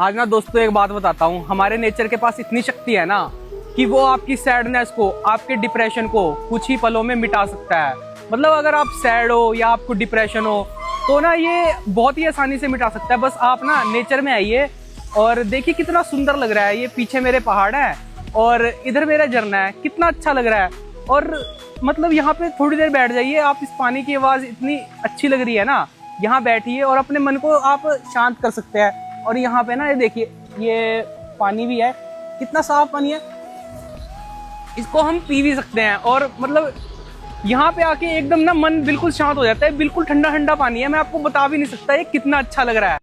आज ना दोस्तों एक बात बताता हूँ, हमारे नेचर के पास इतनी शक्ति है ना कि वो आपकी सैडनेस को, आपके डिप्रेशन को कुछ ही पलों में मिटा सकता है। मतलब अगर आप सैड हो या आपको डिप्रेशन हो तो ना ये बहुत ही आसानी से मिटा सकता है। बस आप ना नेचर में आइए और देखिए कितना सुंदर लग रहा है। ये पीछे मेरे पहाड़ है और इधर मेरा झरना है, कितना अच्छा लग रहा है। और मतलब यहाँ पे थोड़ी देर बैठ जाइए आप, इस पानी की आवाज़ इतनी अच्छी लग रही है ना, यहाँ बैठिए और अपने मन को आप शांत कर सकते हैं। और यहाँ पे ना ये देखिए, ये पानी भी है, कितना साफ पानी है, इसको हम पी भी सकते हैं। और मतलब यहाँ पे आके एकदम ना मन बिल्कुल शांत हो जाता है, बिल्कुल ठंडा ठंडा पानी है, मैं आपको बता भी नहीं सकता ये कितना अच्छा लग रहा है।